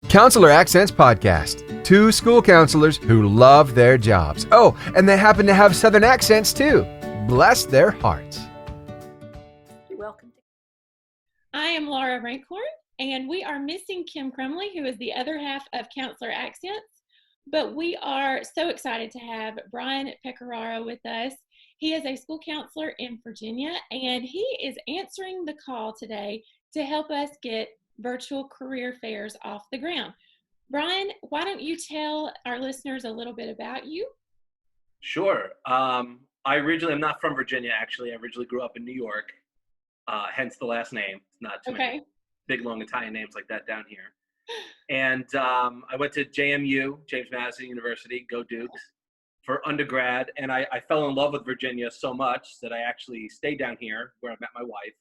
Counselor Accents Podcast. Two school counselors who love their jobs. Oh, and they happen to have Southern accents too. Bless their hearts. You're welcome. I am Laura Rankhorn, and we are missing Kim Crumley, who is the other half of Counselor Accents. But we are so excited to have Brian Pecoraro with us. He is a school counselor in Virginia, and he is answering the call today to help us get virtual career fairs off the ground. Brian, why don't you tell our listeners a little bit about you? Sure. I originally am not from Virginia, actually. I originally grew up in New York, hence the last name. It's not too many big, long Italian names like that down here. And I went to JMU, James Madison University, go Dukes, for undergrad. And I fell in love with Virginia so much that I actually stayed down here where I met my wife.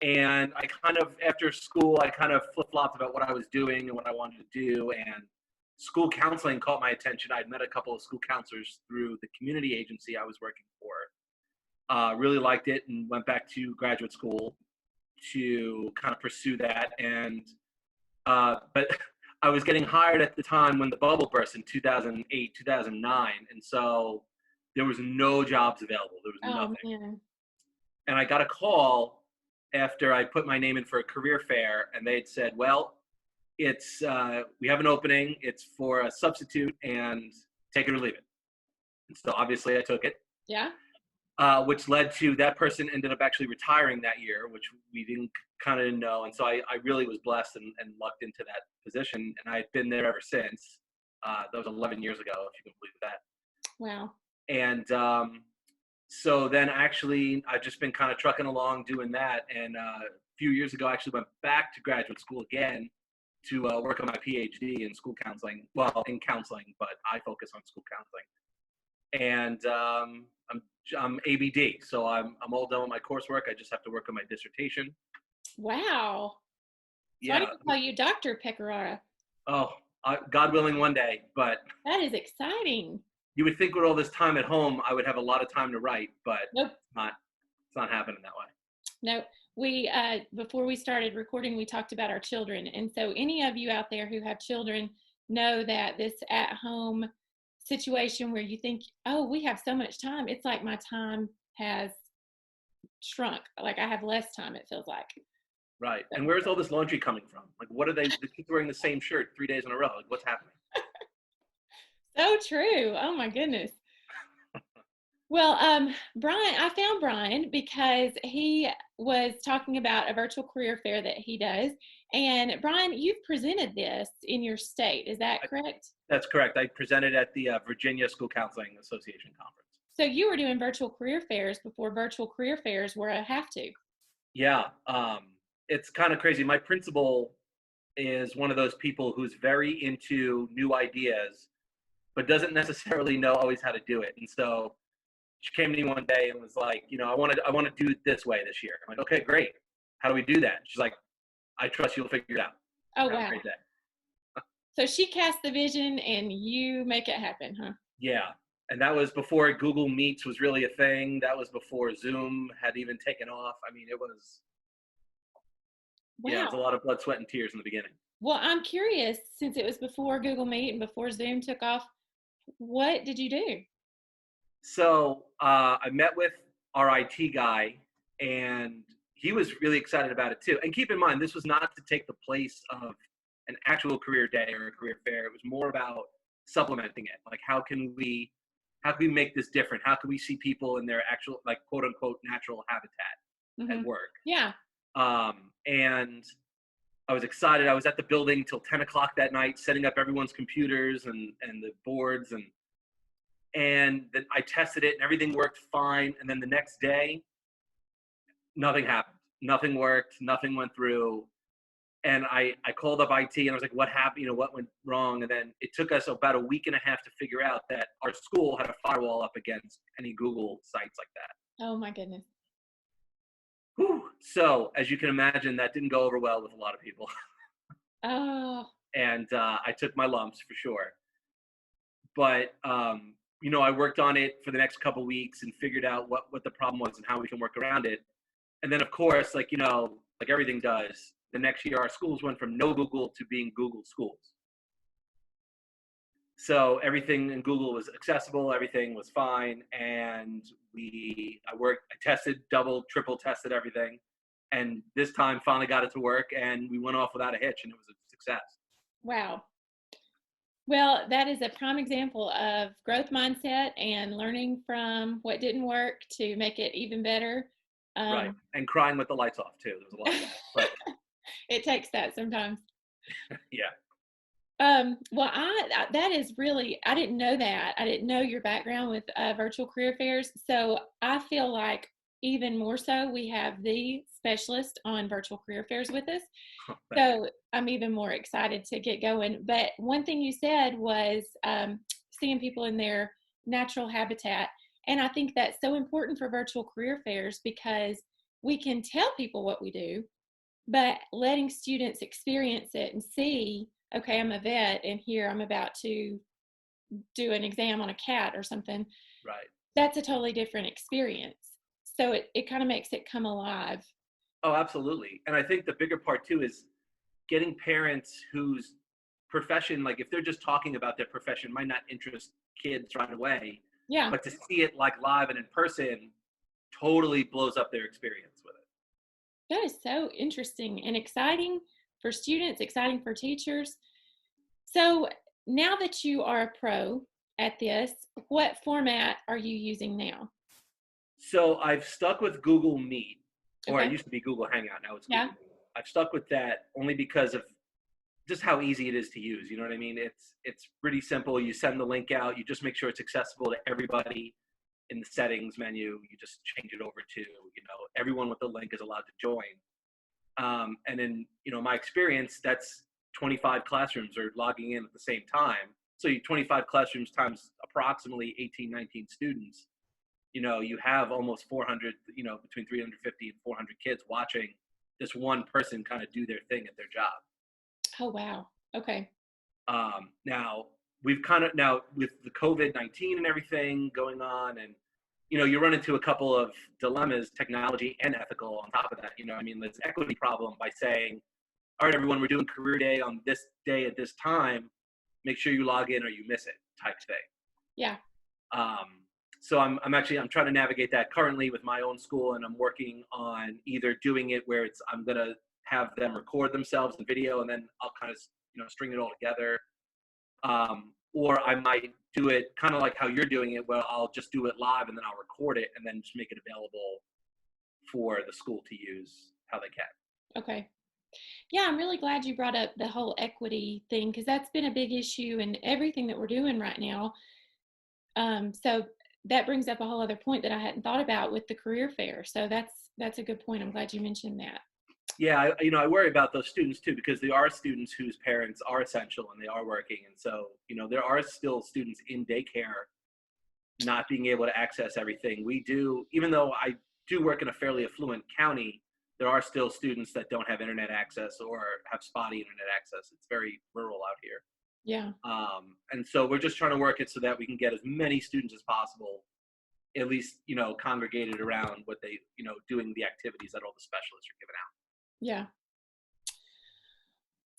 And I kind of, after school, I kind of flip-flopped about what I was doing and what I wanted to do. And school counseling caught my attention. I'd met a couple of school counselors through the community agency I was working for. Really liked it and went back to graduate school to kind of pursue that. And but I was getting hired at the time when the bubble burst in 2008, 2009. And so there was no jobs available. There was nothing. Man. And I got a call after I put my name in for a career fair, and they'd said, well, it's we have an opening. It's for a substitute, and take it or leave it. And so obviously I took it. Yeah. Which led to that person ended up actually retiring that year, which we didn't know. And so I really was blessed and lucked into that position, and I've been there ever since. That was 11 years ago, if you can believe that. Wow. And so then actually I've just been kind of trucking along doing that. And a few years ago, I actually went back to graduate school again to work on my PhD in school counseling. Well, in counseling, but I focus on school counseling. And I'm ABD, so I'm all done with my coursework. I just have to work on my dissertation. Wow. Yeah. So I can call you Dr. Pecoraro. Oh, God willing, one day. But that is exciting. You would think with all this time at home, I would have a lot of time to write, but nope. It's not happening that way. No, we before we started recording, we talked about our children. And so any of you out there who have children know that this at-home situation where you think, oh, we have so much time. It's like my time has shrunk. Like I have less time, it feels like. Right. And where's all this laundry coming from? Like, what are they? They keep wearing the same shirt 3 days in a row. Like, what's happening? So true. Oh my goodness. Well, Brian, I found Brian because he was talking about a virtual career fair that he does. And Brian, you've presented this in your state. Is that correct? That's correct. I presented at the Virginia School Counseling Association conference. So you were doing virtual career fairs before virtual career fairs were a have to. Yeah. It's kind of crazy. My principal is one of those people who's very into new ideas, but doesn't necessarily know always how to do it. And so she came to me one day and was like, I want to do it this way this year. I'm like, okay, great. How do we do that? She's like, I trust you'll figure it out. Oh, wow. Great day. So she cast the vision and you make it happen, huh? Yeah. And that was before Google Meets was really a thing. That was before Zoom had even taken off. I mean, it was, wow. Yeah, it was a lot of blood, sweat, and tears in the beginning. Well, I'm curious, since it was before Google Meet and before Zoom took off, what did you do? So I met with our IT guy, and he was really excited about it too. And keep in mind, this was not to take the place of an actual career day or a career fair. It was more about supplementing it. Like, how can we make this different? How can we see people in their actual, like, quote unquote, natural habitat at work? Yeah. And I was excited. I was at the building till 10 o'clock that night, setting up everyone's computers and the boards. And then I tested it and everything worked fine. And then the next day, nothing happened. Nothing worked. Nothing went through. And I called up IT and I was like, what happened? What went wrong? And then it took us about a week and a half to figure out that our school had a firewall up against any Google sites like that. Oh my goodness. Whew. So as you can imagine, that didn't go over well with a lot of people. Oh. And I took my lumps for sure. But, I worked on it for the next couple of weeks and figured out what the problem was and how we can work around it. And then, of course, like everything does, the next year our schools went from no Google to being Google schools. So everything in Google was accessible, everything was fine, and I tested, double, triple tested everything, and this time finally got it to work, and we went off without a hitch, and it was a success. Wow. Well, that is a prime example of growth mindset and learning from what didn't work to make it even better. Right, and crying with the lights off too. There was a lot of that, but it takes that sometimes. Yeah. Well, that is really, I didn't know that. I didn't know your background with virtual career fairs. So I feel like even more so, we have the specialist on virtual career fairs with us. So I'm even more excited to get going. But one thing you said was seeing people in their natural habitat. And I think that's so important for virtual career fairs because we can tell people what we do, but letting students experience it and see, okay, I'm a vet and here I'm about to do an exam on a cat or something. Right. That's a totally different experience. So it kind of makes it come alive. Oh, absolutely. And I think the bigger part too is getting parents whose profession, like if they're just talking about their profession, might not interest kids right away. Yeah. But to see it like live and in person totally blows up their experience with it. That is so interesting and exciting for students, exciting for teachers. So now that you are a pro at this, what format are you using now? So I've stuck with Google Meet, or Okay. it used to be Google Hangout. Now it's Yeah. Google Meet. I've stuck with that only because of just how easy it is to use. You know what I mean? It's pretty simple. You send the link out. You just make sure it's accessible to everybody. In the settings menu, you just change it over to, everyone with the link is allowed to join. And in, my experience, that's 25 classrooms are logging in at the same time. So 25 classrooms times approximately 18, 19 students, you have almost 400, between 350 and 400 kids watching this one person kind of do their thing at their job. Oh, wow. Okay. Now with the COVID-19 and everything going on, and you run into a couple of dilemmas, technology and ethical on top of that. There's equity problem by saying, all right, everyone, we're doing career day on this day at this time. Make sure you log in or you miss it type thing. Yeah. So I'm trying to navigate that currently with my own school, and I'm working on either doing it where I'm going to have them record themselves in video and then I'll kind of, string it all together. Or I might do it kind of like how you're doing it, where I'll just do it live and then I'll record it and then just make it available for the school to use how they can. Okay. Yeah, I'm really glad you brought up the whole equity thing because that's been a big issue in everything that we're doing right now. So that brings up a whole other point that I hadn't thought about with the career fair. So that's a good point. I'm glad you mentioned that. Yeah, I worry about those students too, because there are students whose parents are essential and they are working. And so, there are still students in daycare not being able to access everything. Even though I do work in a fairly affluent county, there are still students that don't have internet access or have spotty internet access. It's very rural out here. Yeah. And so we're just trying to work it so that we can get as many students as possible, at least, congregated around what they, doing the activities that all the specialists are giving out. Yeah.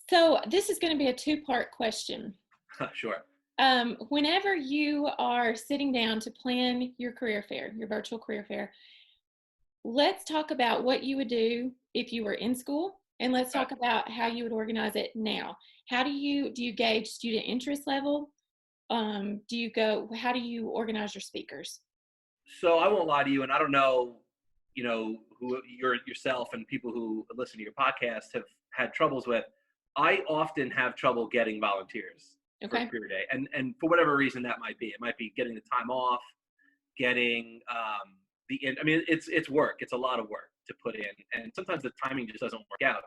So this is going to be a two-part question. Sure. Whenever you are sitting down to plan your career fair, your virtual career fair, let's talk about what you would do if you were in school, and let's talk about how you would organize it now. How do you gauge student interest level? How do you organize your speakers? So I won't lie to you, and I don't know, who yourself and people who listen to your podcast have had troubles with. I often have trouble getting volunteers for career day, and for whatever reason that might be. It might be getting the time off, getting it's work. It's a lot of work to put in, and sometimes the timing just doesn't work out.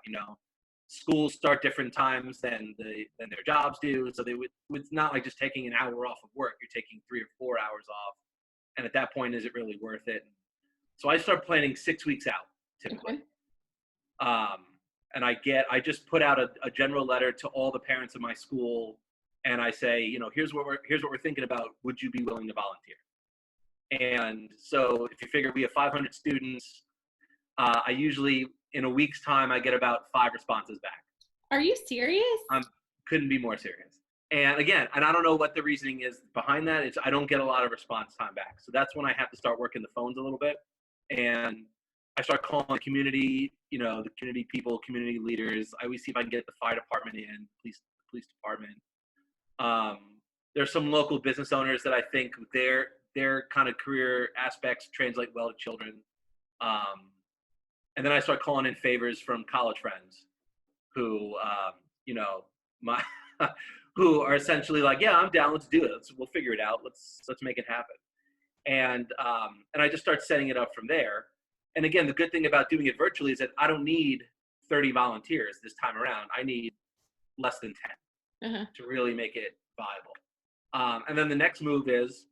Schools start different times than their jobs do, so it's not like just taking an hour off of work. You're taking 3 or 4 hours off, and at that point, is it really worth it? So I start planning 6 weeks out typically. Okay. And I just put out a general letter to all the parents of my school, and I say, here's what we're thinking about. Would you be willing to volunteer? And so if you figure we have 500 students, I usually in a week's time, I get about 5 responses back. Are you serious? Couldn't be more serious. And again, and I don't know what the reasoning is behind that. It's I don't get a lot of response time back. So that's when I have to start working the phones a little bit. And I start calling the community, the community people, community leaders. I always see if I can get the fire department in, police department. There's some local business owners that I think their kind of career aspects translate well to children. And then I start calling in favors from college friends who, who are essentially like, yeah, I'm down. Let's do it. We'll figure it out. Let's make it happen. And I just start setting it up from there. And again, the good thing about doing it virtually is that I don't need 30 volunteers this time around. I need less than 10 to really make it viable. And then the next move is,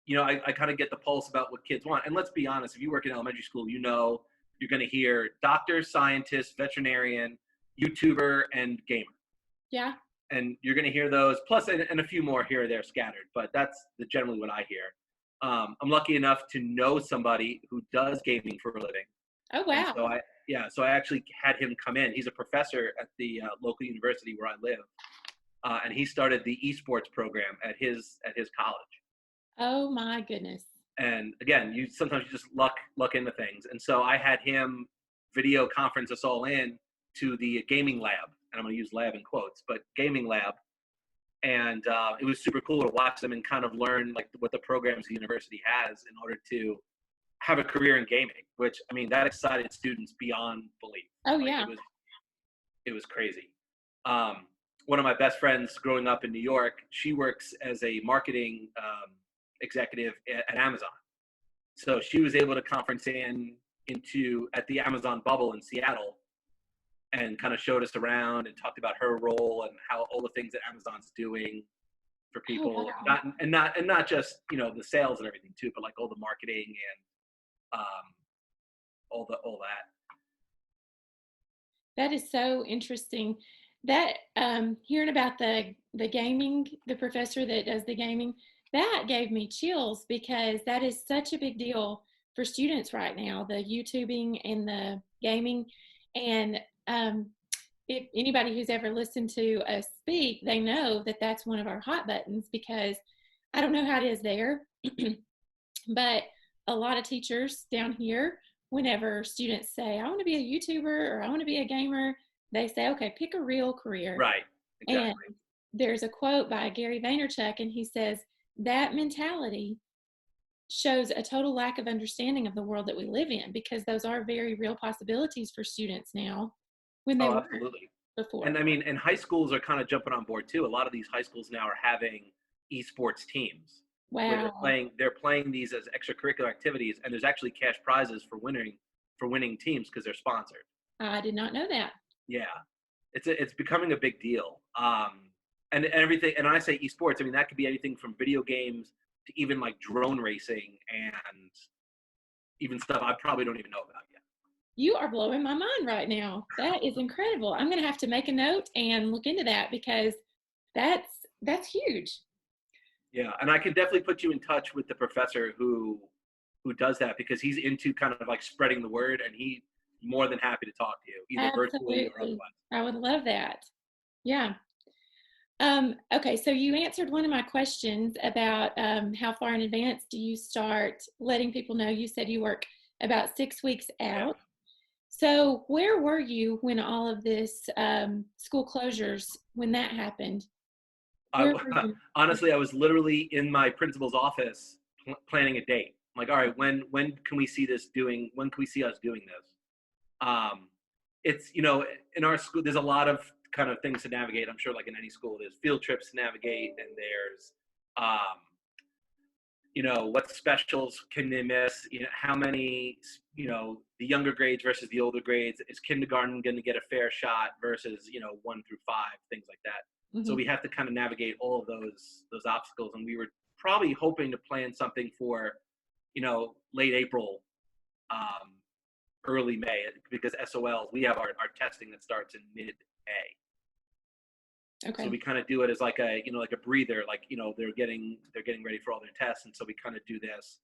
I kind of get the pulse about what kids want. And let's be honest, if you work in elementary school, you're going to hear doctor, scientist, veterinarian, YouTuber, and gamer. Yeah. And you're going to hear those, plus and a few more here or there scattered. But that's generally what I hear. I'm lucky enough to know somebody who does gaming for a living. Oh, wow. So I actually had him come in. He's a professor at the local university where I live. And he started the esports program at his college. Oh my goodness. And again, sometimes you just luck into things. And so I had him video conference us all in to the gaming lab. And I'm going to use lab in quotes, but gaming lab. And it was super cool to watch them and kind of learn like what the programs the university has in order to have a career in gaming, which, I mean, that excited students beyond belief. Oh, yeah. It was crazy. One of my best friends growing up in New York, she works as a marketing executive at Amazon. So she was able to conference at the Amazon bubble in Seattle and kind of showed us around and talked about her role and how all the things that Amazon's doing for people, not just, the sales and everything too, but like all the marketing and all that. That is so interesting. That hearing about the gaming, the professor that does the gaming, that gave me chills because that is such a big deal for students right now, the YouTubing and the gaming. And if anybody who's ever listened to us speak, they know that that's one of our hot buttons because I don't know how it is there, but a lot of teachers down here, whenever students say, I want to be a YouTuber or I want to be a gamer, they say, okay, pick a real career. Right. Exactly. And there's a quote by Gary Vaynerchuk, and he says, that mentality shows a total lack of understanding of the world that we live in because those are very real possibilities for students now when they weren't before. And I mean, and high schools are kind of jumping on board too. A lot of these high schools now are having esports teams. Wow. They're playing these as extracurricular activities, and there's actually cash prizes for winning teams because they're sponsored. I did not know that. Yeah, it's becoming a big deal. And everything. And when I say esports, I mean that could be anything from video games to even like drone racing and even stuff I probably don't even know about yet. You are blowing my mind right now. That is incredible. I'm going to have to make a note and look into that because that's huge. Yeah, and I can definitely put you in touch with the professor who does that because he's into kind of like spreading the word, and he's more than happy to talk to you, either virtually or otherwise. I would love that. Yeah. Okay, so you answered one of my questions about how far in advance do you start letting people know. You said you work about 6 weeks out. Yeah. So where were you when all of this school closures, when that happened? Honestly, I was literally in my principal's office planning a date. I'm like, all right, when can we see us doing this? It's, in our school, there's a lot of kind of things to navigate. I'm sure like in any school, there's field trips to navigate, and there's, what specials can they miss? How many, the younger grades versus the older grades. Is kindergarten going to get a fair shot versus, 1 through 5, things like that. Mm-hmm. So we have to kind of navigate all of those obstacles. And we were probably hoping to plan something for, late April, early May, because SOLs, we have our testing that starts in mid-May. Okay. So we kind of do it as like a breather, like, they're getting ready for all their tests. And so we kind of do this.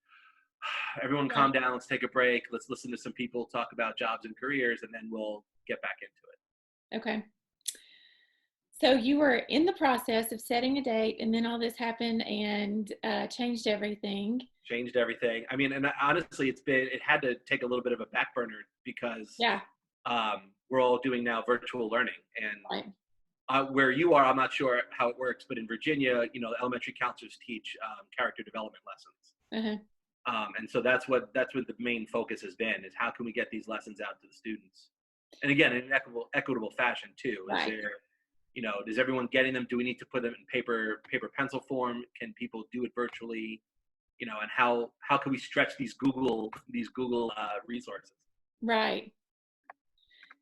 everyone calm down, let's take a break, let's listen to some people talk about jobs and careers, and then we'll get back into it. Okay. So you were in the process of setting a date, and then all this happened and changed everything. Changed everything. I mean, and honestly, it had to take a little bit of a back burner because we're all doing now virtual learning. And where you are, I'm not sure how it works, but in Virginia, elementary counselors teach character development lessons. And so that's what the main focus has been, is how can we get these lessons out to the students? And again, in an equitable fashion too. Is everyone getting them? Do we need to put them in paper pencil form? Can people do it virtually? And how can we stretch these Google resources? Right.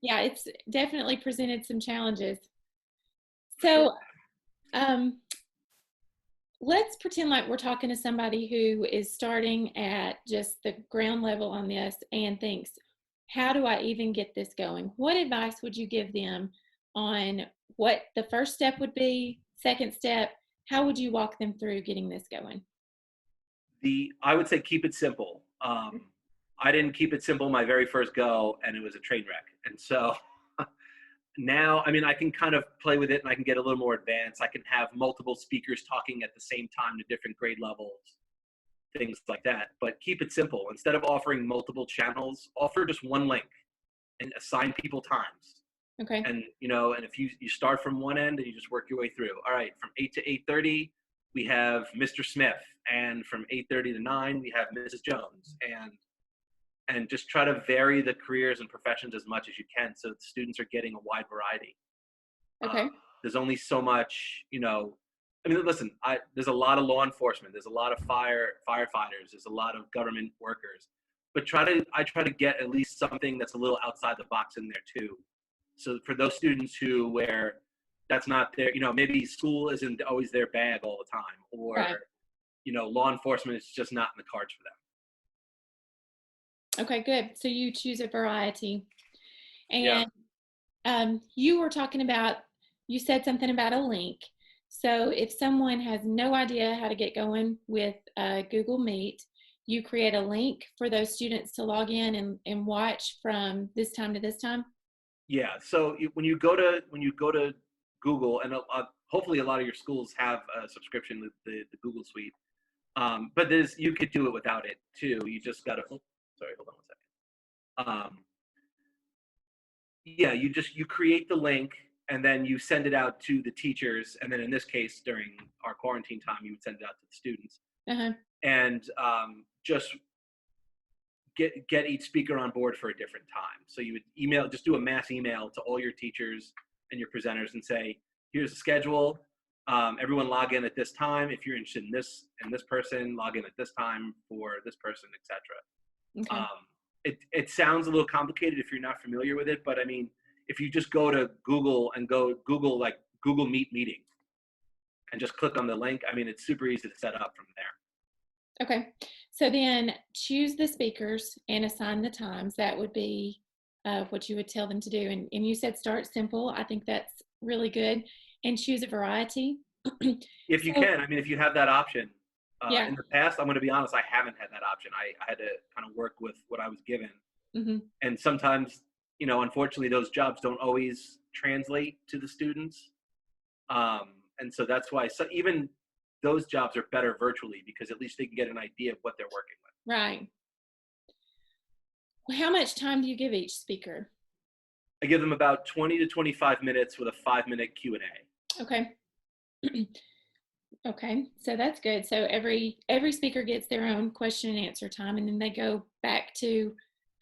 Yeah, it's definitely presented some challenges. So, let's pretend like we're talking to somebody who is starting at just the ground level on this and thinks, how do I even get this going? What advice would you give them on what the first step would be, second step? How would you walk them through getting this going? I would say keep it simple. I didn't keep it simple my very first go, and it was a train wreck. And so now, I mean, I can kind of play with it, and I can get a little more advanced. I can have multiple speakers talking at the same time to different grade levels, things like that. But keep it simple. Instead of offering multiple channels, offer just one link and assign people times. Okay. And, and if you start from one end and you just work your way through. All right, from 8 to 8:30, we have Mr. Smith. And from 8:30 to 9, we have Mrs. Jones. And just try to vary the careers and professions as much as you can, so that students are getting a wide variety. Okay. There's only so much, I mean, listen, there's a lot of law enforcement, there's a lot of firefighters, there's a lot of government workers, but I try to get at least something that's a little outside the box in there too. So for those students where that's not their, maybe school isn't always their bag all the time, or, right. Law enforcement is just not in the cards for them. Okay, good. So you choose a variety. And you were talking about, you said something about a link. So if someone has no idea how to get going with Google Meet, you create a link for those students to log in and watch from this time to this time? Yeah, so when you go to Google, and hopefully a lot of your schools have a subscription with the Google Suite, but you could do it without it too. You just got to, sorry, hold on 1 second. You create the link, and then you send it out to the teachers, and then in this case, during our quarantine time, you would send it out to the students. And just get each speaker on board for a different time. So you would just do a mass email to all your teachers and your presenters and say, here's the schedule. Everyone log in at this time. If you're interested in this person, log in at this time for this person, etc. Okay. It sounds a little complicated if you're not familiar with it, but I mean, if you just go to Google and Google Meet meeting and just click on the link, I mean, it's super easy to set up from there. Okay. So then choose the speakers and assign the times. That would be what you would tell them to do. And you said start simple. I think that's really good. And choose a variety. If you can. I mean, if you have that option. Yeah. In the past, I'm going to be honest, I haven't had that option. I had to kind of work with what I was given. And sometimes, unfortunately, those jobs don't always translate to the students. And so that's why even those jobs are better virtually, because at least they can get an idea of what they're working with. Right. Well, how much time do you give each speaker? I give them about 20 to 25 minutes with a 5-minute Q&A. Okay. Okay, so that's good. So every speaker gets their own question and answer time, and then they go back to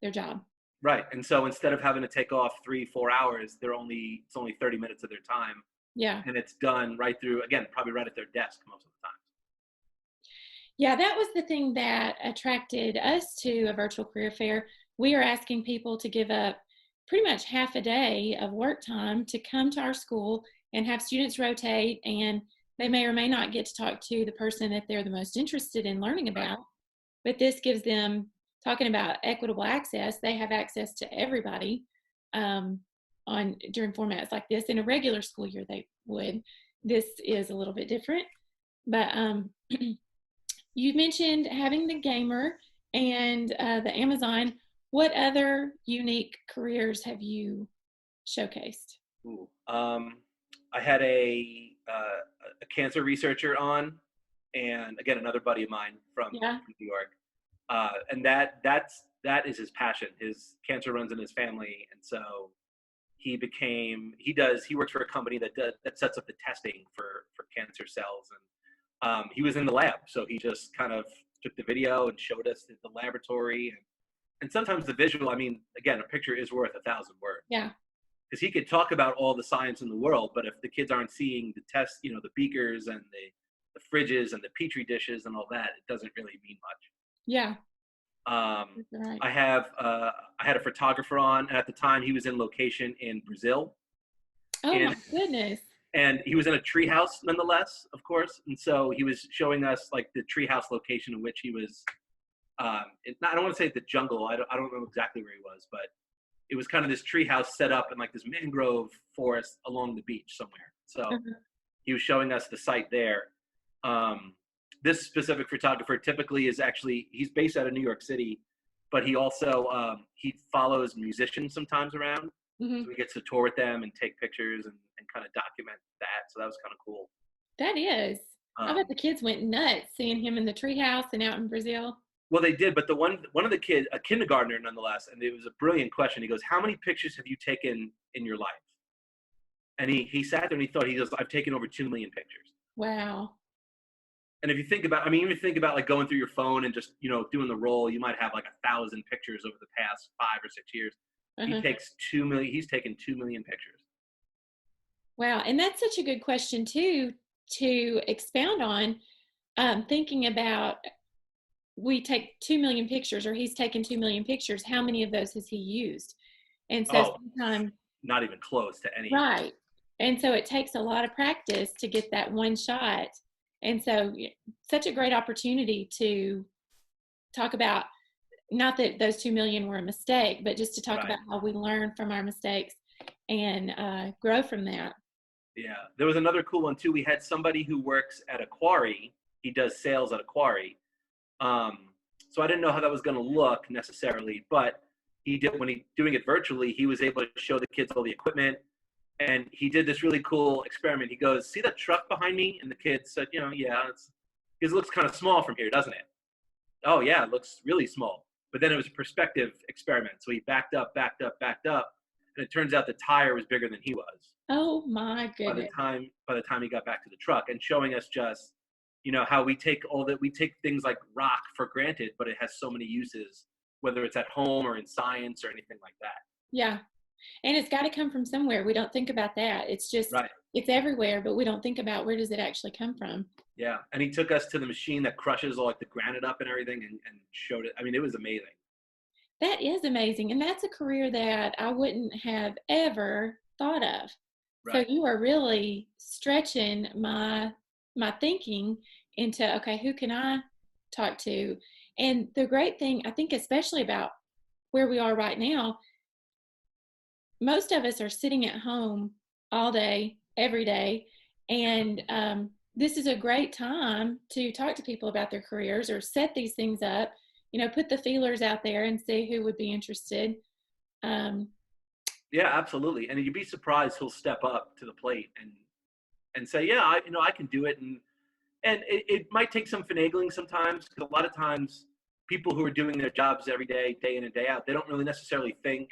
their job. Right, and so instead of having to take off 3-4 hours, it's only 30 minutes of their time. Yeah. And it's done right through, again, probably right at their desk most of the time. Yeah, that was the thing that attracted us to a virtual career fair. We are asking people to give up pretty much half a day of work time to come to our school and have students rotate, and they may or may not get to talk to the person that they're the most interested in learning about. But this gives them, talking about equitable access, they have access to everybody during formats like this. In a regular school year, they would. This is a little bit different. But you mentioned having the gamer and the Amazon. What other unique careers have you showcased? Ooh, I had a cancer researcher on, and again another buddy of mine from New York, and that is his passion. His cancer runs in his family, and so he works for a company that sets up the testing for cancer cells, and he was in the lab, so he just kind of took the video and showed us the laboratory, and sometimes the visual. I mean, again, a picture is worth 1,000 words. Yeah. Because he could talk about all the science in the world, but if the kids aren't seeing the test, the beakers and the fridges and the petri dishes and all that, it doesn't really mean much. Yeah. Right. I had a photographer on, and at the time he was in location in Brazil. Oh my goodness. And he was in a treehouse nonetheless, of course. And so he was showing us like the treehouse location in which he was. I don't want to say the jungle. I don't know exactly where he was, but it was kind of this treehouse set up in like this mangrove forest along the beach somewhere. So he was showing us the site there. This specific photographer typically he's based out of New York City, but he also, he follows musicians sometimes around. Mm-hmm. So he gets to tour with them and take pictures and kind of document that. So that was kind of cool. That is. I bet the kids went nuts seeing him in the treehouse and out in Brazil. Well, they did, but one of the kids, a kindergartner nonetheless, and it was a brilliant question. He goes, "How many pictures have you taken in your life?" And he sat there and he thought, he goes, "I've taken over 2 million pictures." Wow. And if you think about, even think about like going through your phone and just, doing the roll, you might have like 1,000 pictures over the past 5 or 6 years. He takes 2 million. He's taken 2 million pictures. Wow. And that's such a good question too, to expound on, thinking about, we take 2 million pictures, or he's taken 2 million pictures. How many of those has he used? And so sometimes not even close to any. Right. And so it takes a lot of practice to get that one shot. And so such a great opportunity to talk about, not that those 2 million were a mistake, but just to talk about how we learn from our mistakes and grow from that. Yeah. There was another cool one too. We had somebody who works at a quarry. He does sales at a quarry. So I didn't know how that was going to look necessarily, but when he doing it virtually, he was able to show the kids all the equipment, and he did this really cool experiment. He goes, "See that truck behind me?" And the kids said, "Yeah, it looks kind of small from here, doesn't it?" "Oh yeah, it looks really small." But then it was a perspective experiment. So he backed up, and it turns out the tire was bigger than he was. Oh my goodness. By the time he got back to the truck, and showing us just, how we take things like rock for granted, but it has so many uses, whether it's at home or in science or anything like that. Yeah. And it's got to come from somewhere. We don't think about that. It's just, It's everywhere, but we don't think about where does it actually come from. Yeah. And he took us to the machine that crushes all like the granite up and everything and showed it. It was amazing. That is amazing. And that's a career that I wouldn't have ever thought of. Right. So you are really stretching my thinking into, okay, who can I talk to? And the great thing, I think, especially about where we are right now, most of us are sitting at home all day, every day. And this is a great time to talk to people about their careers or set these things up, put the feelers out there and see who would be interested. Yeah, absolutely. And you'd be surprised who'll step up to the plate and say, yeah, I can do it. And it might take some finagling sometimes, because a lot of times people who are doing their jobs every day, day in and day out, they don't really necessarily think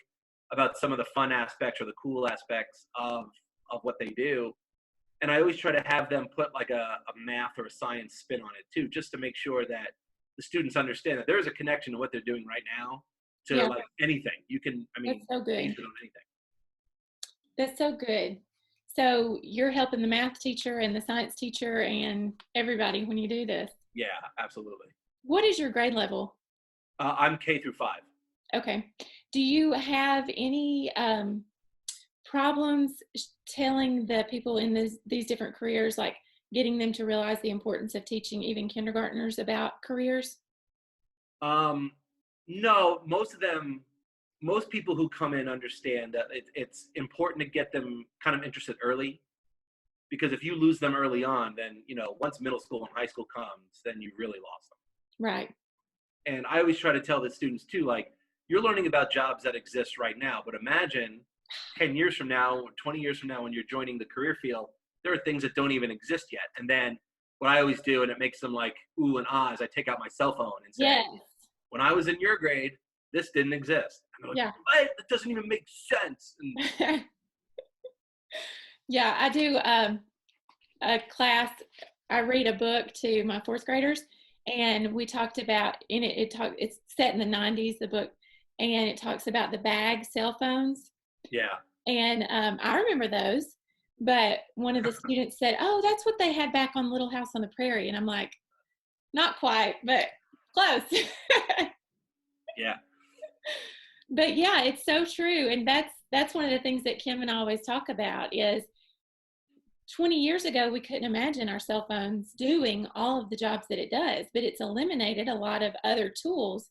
about some of the fun aspects or the cool aspects of what they do. And I always try to have them put like a math or a science spin on it too, just to make sure that the students understand that there is a connection to what they're doing right now to like anything. You can, that's so good. base it on anything. That's so good. So you're helping the math teacher and the science teacher and everybody when you do this. Yeah, absolutely. What is your grade level? I'm K through 5. Okay. Do you have any problems telling the people in these different careers, like getting them to realize the importance of teaching even kindergartners about careers? No, most people who come in understand that it's important to get them kind of interested early, because if you lose them early on, then, once middle school and high school comes, then you really lost them. Right. And I always try to tell the students too, like, you're learning about jobs that exist right now, but imagine 10 years from now, 20 years from now, when you're joining the career field, there are things that don't even exist yet. And then what I always do, and it makes them like ooh and ah, is I take out my cell phone and say, Yes. when I was in your grade, this didn't exist. And they're like, what? That doesn't even make sense. And yeah, I do a class. I read a book to my fourth graders, and we talked about in it. It's set in the 90s, the book, and it talks about the bag cell phones. Yeah. And I remember those, but one of the students said, "Oh, that's what they had back on Little House on the Prairie," and I'm like, "Not quite, but close." Yeah. But yeah, it's so true, and that's one of the things that Kim and I always talk about is 20 years ago, we couldn't imagine our cell phones doing all of the jobs that it does, but it's eliminated a lot of other tools.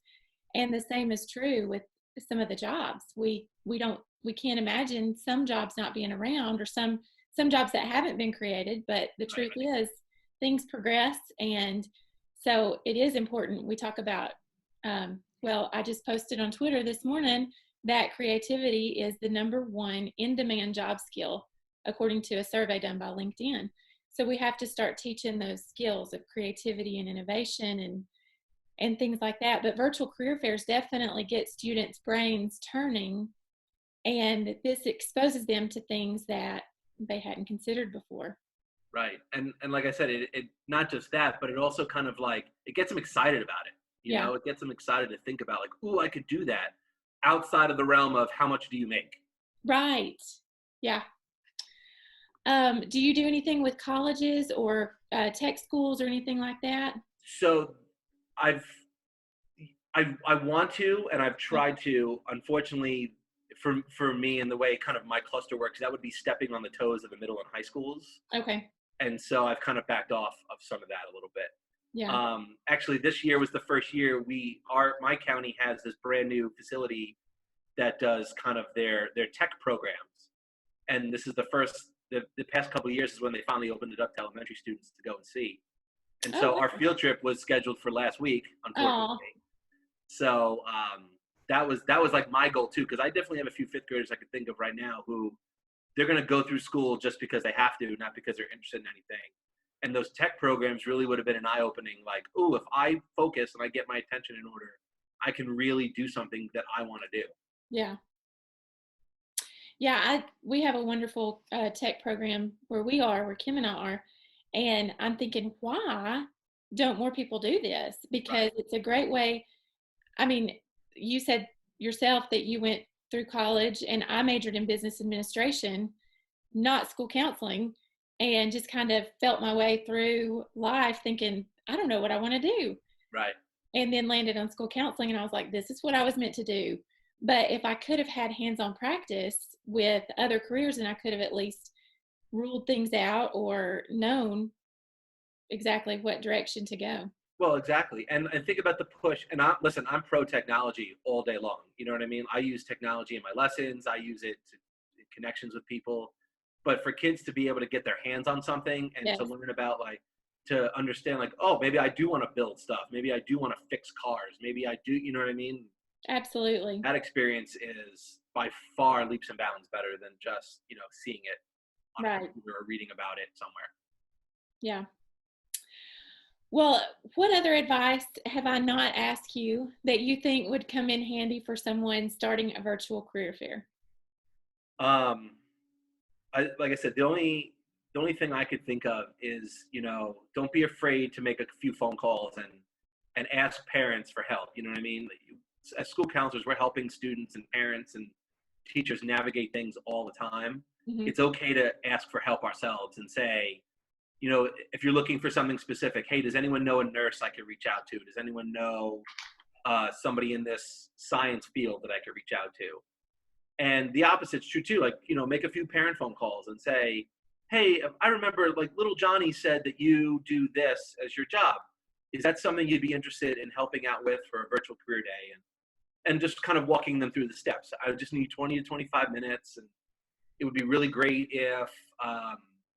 And the same is true with some of the jobs. We can't imagine some jobs not being around, or some jobs that haven't been created. But the truth is, things progress, and so it is important. We talk about. Well, I just posted on Twitter this morning that creativity is the #1 in-demand job skill, according to a survey done by LinkedIn. So we have to start teaching those skills of creativity and innovation and things like that. But virtual career fairs definitely get students' brains turning, and this exposes them to things that they hadn't considered before. Right. And like I said, it not just that, but it also kind of like, it gets them excited about it. You know, it gets them excited to think about like, ooh, I could do that outside of the realm of how much do you make? Right. Yeah. Do you do anything with colleges or tech schools or anything like that? So I want to, and I've tried to. Unfortunately, for me, and the way kind of my cluster works, that would be stepping on the toes of the middle and high schools. Okay. And so I've kind of backed off of some of that a little bit. Yeah. Actually, this year was the first year my county has this brand new facility that does kind of their tech programs, and this is the past couple of years is when they finally opened it up to elementary students to go and see. And so our field trip was scheduled for last week, unfortunately. So that was like my goal too, because I definitely have a few fifth graders I could think of right now who they're going to go through school just because they have to, not because they're interested in anything. And those tech programs really would have been an eye-opening, like, oh, if I focus and I get my attention in order, I can really do something that I want to do. Yeah. Yeah, we have a wonderful tech program where Kim and I are, and I'm thinking, why don't more people do this? Because it's a great way. I mean, you said yourself that you went through college, and I majored in business administration, not school counseling, and just kind of felt my way through life thinking, I don't know what I want to do. Right. And then landed on school counseling, and I was like, this is what I was meant to do. But if I could have had hands-on practice with other careers, then I could have at least ruled things out or known exactly what direction to go. Well, exactly. And think about the push. And I'm pro technology all day long. You know what I mean? I use technology in my lessons. I use it in connections with people. But for kids to be able to get their hands on something and to learn about, like, to understand, like, oh, maybe I do want to build stuff. Maybe I do want to fix cars. Maybe I do, you know what I mean? Absolutely. That experience is by far leaps and bounds better than just, seeing it on a computer or reading about it somewhere. Yeah. Well, what other advice have I not asked you that you think would come in handy for someone starting a virtual career fair? Like I said, the only thing I could think of is, don't be afraid to make a few phone calls and ask parents for help. You know what I mean? As school counselors, we're helping students and parents and teachers navigate things all the time. Mm-hmm. It's okay to ask for help ourselves and say, if you're looking for something specific, hey, does anyone know a nurse I could reach out to? Does anyone know somebody in this science field that I could reach out to? And the opposite's true too. Like, make a few parent phone calls and say, hey, I remember like little Johnny said that you do this as your job. Is that something you'd be interested in helping out with for a virtual career day? And just kind of walking them through the steps. I would just need 20 to 25 minutes. And it would be really great if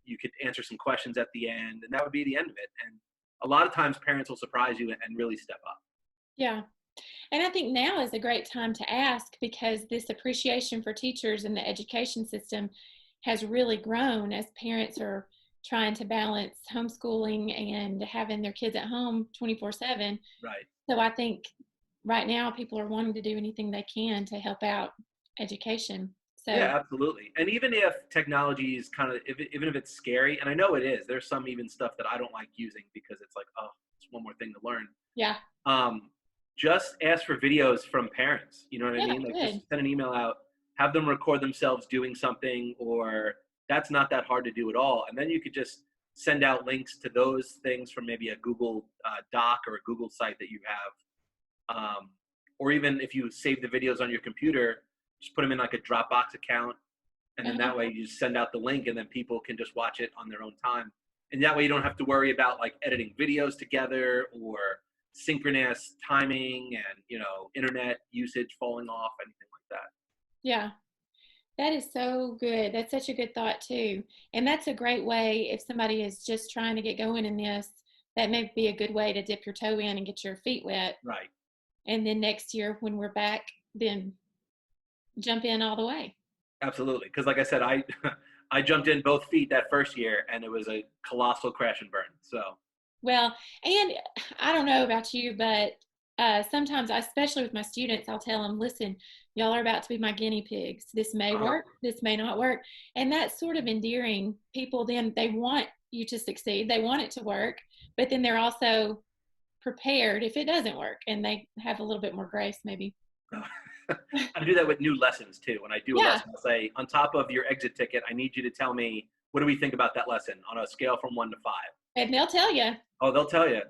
you could answer some questions at the end, and that would be the end of it. And a lot of times parents will surprise you and really step up. Yeah. And I think now is a great time to ask, because this appreciation for teachers in the education system has really grown as parents are trying to balance homeschooling and having their kids at home 24/7. Right. So I think right now people are wanting to do anything they can to help out education. So Yeah, absolutely. And even if technology is kind of, even if it's scary, and I know it is, there's some even stuff that I don't like using because it's like, oh, it's one more thing to learn. yeah, Just ask for videos from parents. You know what I yeah, mean? Like, good. just send an email out, have them record themselves doing something, or that's not that hard to do at all. And then you could just send out links to those things from maybe a Google Doc or a Google site that you have. Or even if you save the videos on your computer, just put them in like a Dropbox account. And then Uh-huh. that way you just send out the link and then people can just watch it on their own time. And that way you don't have to worry about like editing videos together or synchronous timing and, internet usage falling off, anything like that. Yeah. That is so good. That's such a good thought too. And that's a great way, if somebody is just trying to get going in this, that may be a good way to dip your toe in and get your feet wet. Right. And then next year when we're back, then jump in all the way. Absolutely. Because like I said, I I jumped in both feet that first year and it was a colossal crash and burn. So Well, and I don't know about you, but sometimes, especially with my students, I'll tell them, listen, y'all are about to be my guinea pigs. This may work, this may not work. And that's sort of endearing. People then, they want you to succeed, they want it to work, but then they're also prepared if it doesn't work, and they have a little bit more grace maybe. I do that with new lessons too. When I do a Yeah. lesson, I'll say, on top of your exit ticket, I need you to tell me, what do we think about that lesson on a scale from 1 to 5? And they'll tell you. Oh, they'll tell you.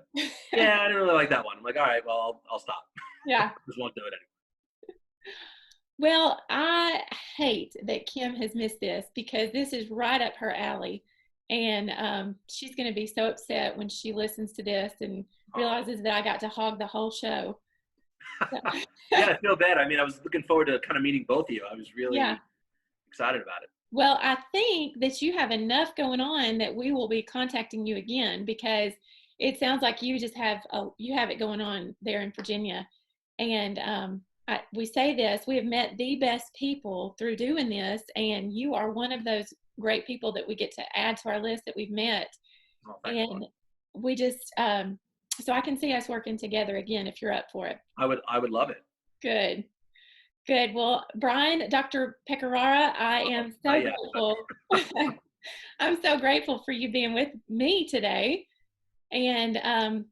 Yeah, I didn't really like that one. I'm like, all right, well, I'll stop. Yeah. Just won't do it anymore. Well, I hate that Kim has missed this, because this is right up her alley. And she's going to be so upset when she listens to this and realizes that I got to hog the whole show. Yeah, I feel bad. I mean, I was looking forward to kind of meeting both of you. I was really excited about it. Well, I think that you have enough going on that we will be contacting you again, because it sounds like you just have you have it going on there in Virginia. And we say this, we have met the best people through doing this, and you are one of those great people that we get to add to our list that we've met. Oh, And we just so I can see us working together again if you're up for it. I would love it. Good. Good. Well, Brian, Dr. Pecoraro, I am so grateful. I'm so grateful for you being with me today. And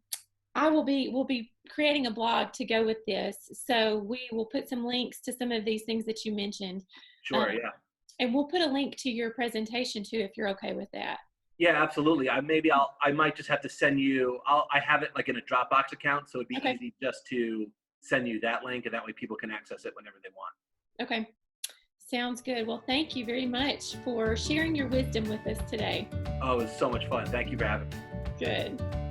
we'll be creating a blog to go with this. So we will put some links to some of these things that you mentioned. Sure, yeah. And we'll put a link to your presentation too, if you're okay with that. Yeah, absolutely. I might just have to send you, I have it like in a Dropbox account, so it'd be easy just to send you that link, and that way people can access it whenever they want. Okay. Sounds good. Well, thank you very much for sharing your wisdom with us today. Oh, it was so much fun. Thank you for having me. Good.